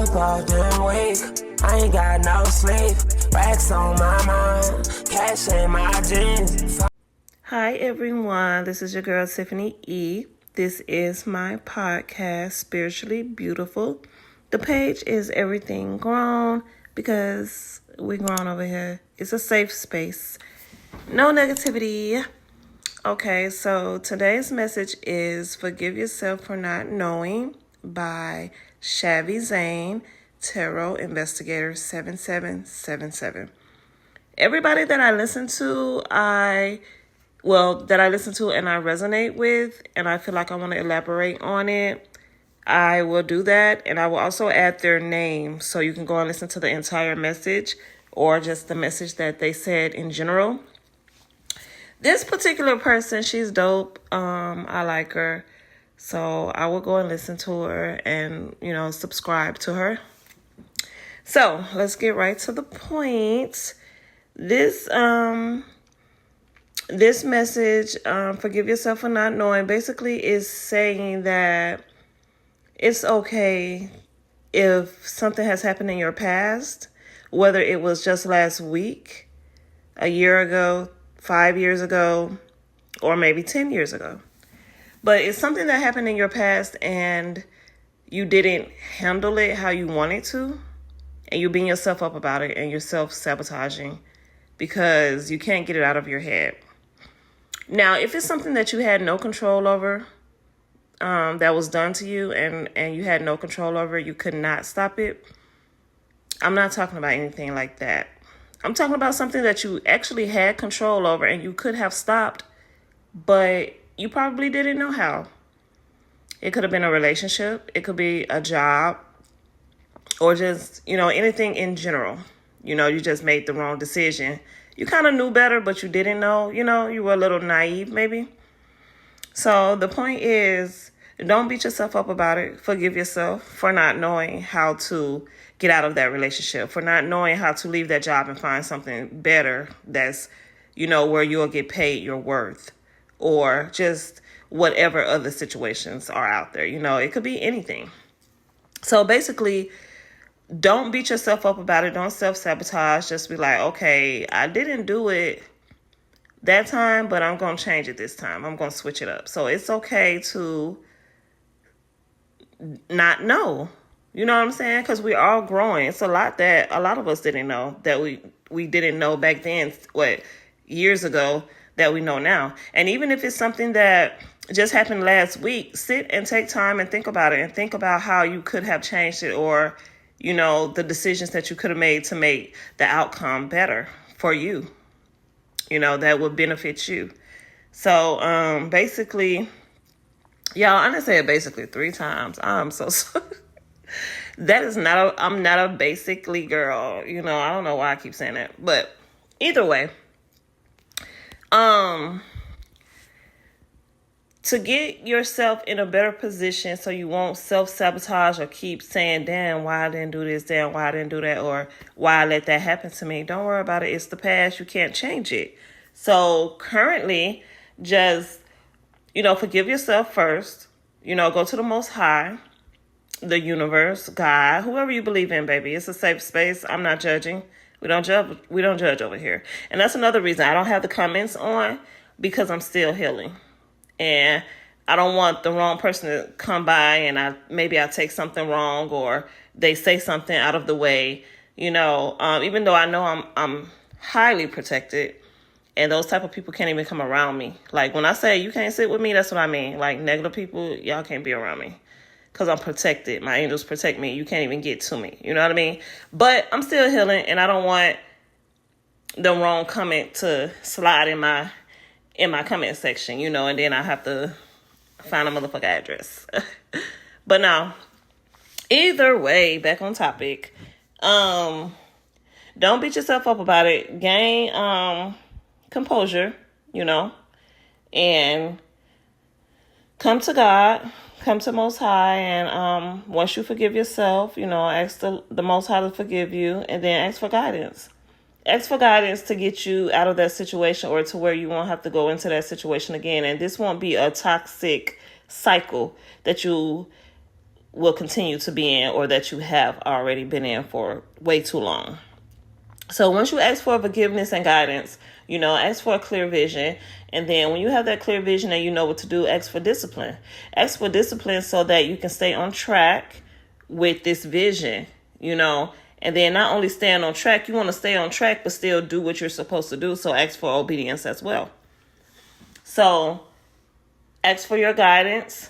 up all damn week. I ain't got no sleep. Racks on my mind. Cash in my jeans. Hi everyone, this is your girl Tiffany E. This is my podcast, Spiritually Beautiful. The page is Everything Grown because we grown over here. It's a safe space. No negativity. Okay, so today's message is Forgive Yourself for Not Knowing by Shavy Zane, Tarot Investigator 7777. Everybody that I listen to, that I listen to and I resonate with, and I feel like I want to elaborate on it, I will do that. And I will also add their name so you can go and listen to the entire message or just the message that they said in general. This particular person, she's dope. I like her. So I will go and listen to her and, subscribe to her. So let's get right to the point. This message, Forgive Yourself for Not Knowing, basically is saying that it's okay if something has happened in your past, whether it was just last week, a year ago, 5 years ago, or maybe 10 years ago. But it's something that happened in your past and you didn't handle it how you wanted to, and you're beating yourself up about it and you're self-sabotaging because you can't get it out of your head. Now, if it's something that you had no control over, that was done to you and you had no control over it, you could not stop it, I'm not talking about anything like that. I'm talking about something that you actually had control over and you could have stopped, but you probably didn't know how. It could have been a relationship. It could be a job or just, anything in general. You just made the wrong decision. You kind of knew better, but you didn't know. You were a little naive maybe. So the point is, don't beat yourself up about it. Forgive yourself for not knowing how to get out of that relationship, for not knowing how to leave that job and find something better that's, where you'll get paid your worth, or just whatever other situations are out there. It could be anything. So basically, don't beat yourself up about it. Don't self-sabotage. Just be like, okay, I didn't do it that time, but I'm going to change it this time. I'm going to switch it up. So it's okay to not know. You know what I'm saying? Because we're all growing. It's a lot that a lot of us didn't know that we didn't know back then, years ago, that we know now. And even if it's something that just happened last week, sit and take time and think about it and think about how you could have changed it, or, the decisions that you could have made to make the outcome better for you, that would benefit you. So basically, y'all, I done said basically 3 times. I'm so sorry. I'm not a basically girl. I don't know why I keep saying that. But either way, to get yourself in a better position so you won't self-sabotage or keep saying, damn, why I didn't do this, damn, why I didn't do that, or why I let that happen to me. Don't worry about it. It's the past. You can't change it. So currently, just, forgive yourself first. Go to the Most High, the universe, God, whoever you believe in, baby. It's a safe space. I'm not judging. We don't judge over here. And that's another reason I don't have the comments on, because I'm still healing. And I don't want the wrong person to come by and I take something wrong, or they say something out of the way, even though I know I'm highly protected, and those type of people can't even come around me. Like when I say you can't sit with me, that's what I mean. Like negative people, y'all can't be around me because I'm protected. My angels protect me. You can't even get to me. You know what I mean? But I'm still healing, and I don't want the wrong comment to slide in my comment section, and then I have to find a motherfucker address. But no, either way, back on topic. Don't beat yourself up about it. Gain composure, and come to God, come to Most High, and once you forgive yourself, ask the Most High to forgive you, and then ask for guidance. Ask for guidance to get you out of that situation, or to where you won't have to go into that situation again. And this won't be a toxic cycle that you will continue to be in, or that you have already been in for way too long. So once you ask for forgiveness and guidance, ask for a clear vision. And then when you have that clear vision and you know what to do, ask for discipline. Ask for discipline so that you can stay on track with this vision, and then not only staying on track, you want to stay on track, but still do what you're supposed to do. So ask for obedience as well. So ask for your guidance,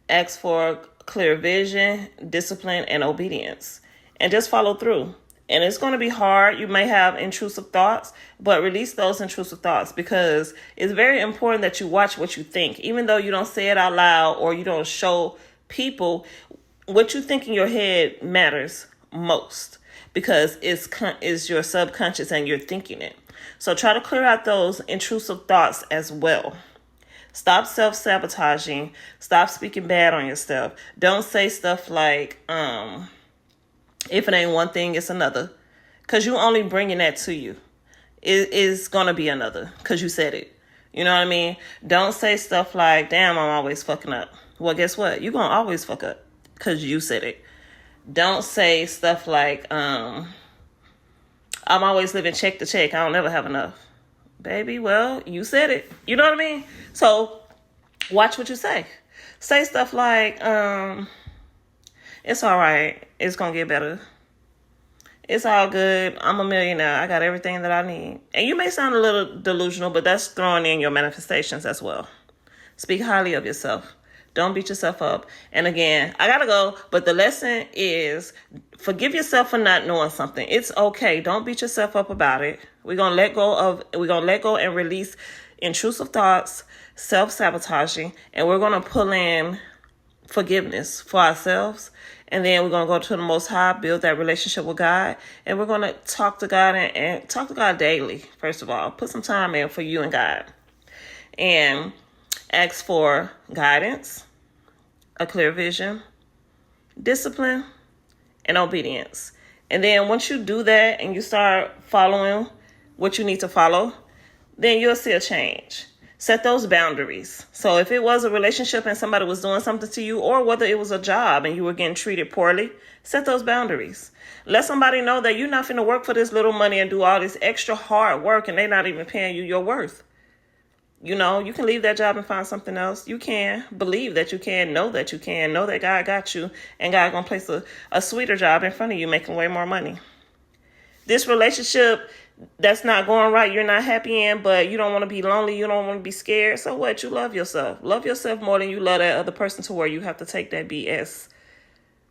ask for clear vision, discipline, and obedience, and just follow through. And it's going to be hard. You may have intrusive thoughts, but release those intrusive thoughts, because it's very important that you watch what you think. Even though you don't say it out loud or you don't show people, what you think in your head matters most, because it's your subconscious and you're thinking it. So try to clear out those intrusive thoughts as well. Stop self-sabotaging. Stop speaking bad on yourself. Don't say stuff like, if it ain't one thing, it's another. Because you only bringing that to you. It is going to be another because you said it. You know what I mean? Don't say stuff like, damn, I'm always fucking up. Well, guess what? You're going to always fuck up because you said it. Don't say stuff like, I'm always living check to check. I don't never have enough. Baby, well, you said it. You know what I mean? So watch what you say. Say stuff like, it's all right. It's going to get better. It's all good. I'm a millionaire. I got everything that I need. And you may sound a little delusional, but that's throwing in your manifestations as well. Speak highly of yourself. Don't beat yourself up. And again, I got to go, but the lesson is forgive yourself for not knowing something. It's okay. Don't beat yourself up about it. We're going to let go and release intrusive thoughts, self-sabotaging, and we're going to pull in forgiveness for ourselves. And then we're going to go to the Most High, build that relationship with God. And we're going to talk to God and talk to God daily. First of all, put some time in for you and God. And ask for guidance, a clear vision, discipline, and obedience. And then once you do that and you start following what you need to follow, then you'll see a change. Set those boundaries. So if it was a relationship and somebody was doing something to you, or whether it was a job and you were getting treated poorly, set those boundaries. Let somebody know that you're not finna work for this little money and do all this extra hard work and they're not even paying you your worth. You can leave that job and find something else. You can believe that you can, know that you can, know that God got you, and God gonna place a sweeter job in front of you making way more money. This relationship that's not going right, you're not happy in, but you don't want to be lonely, you don't want to be scared. So what? You love yourself. Love yourself more than you love that other person, to where you have to take that BS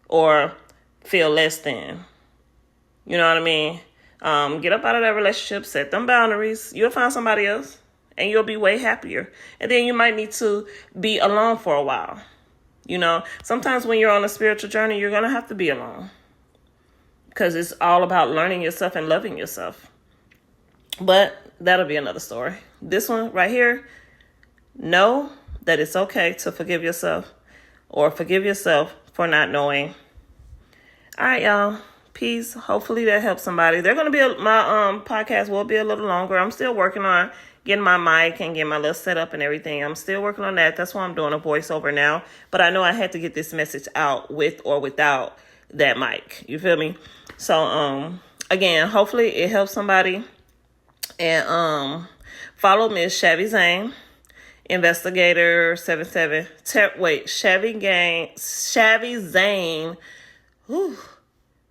or feel less than. You know what I mean? Get up out of that relationship, set them boundaries. You'll find somebody else and you'll be way happier. And then you might need to be alone for a while. Sometimes when you're on a spiritual journey, you're going to have to be alone, because it's all about learning yourself and loving yourself. But that'll be another story. This one right here, know that it's okay to forgive yourself, or forgive yourself for not knowing. All right, y'all. Peace. Hopefully that helps somebody. They're going to be, my podcast will be a little longer. I'm still working on getting my mic and getting my little setup and everything. I'm still working on that. That's why I'm doing a voiceover now. But I know I had to get this message out with or without that mic. You feel me? So, again, hopefully it helps somebody. And follow Miss Shavy Zane, Investigator 77. Shavy Zane.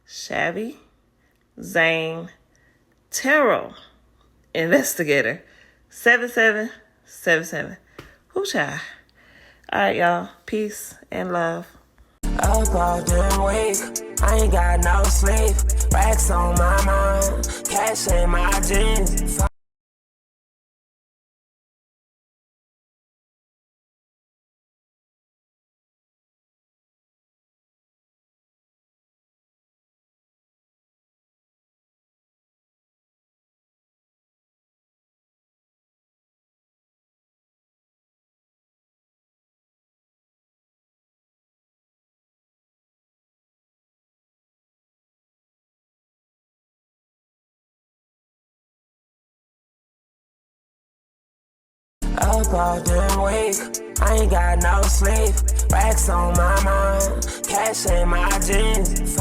Shavy Zane Tarot, Investigator 7777. Child. All right, y'all. Peace and love. Up all damn week, I ain't got no sleep. Racks on my mind, cash in my jeans. goddamn week. I ain't got no sleep. Racks on my mind, cash in my jeans.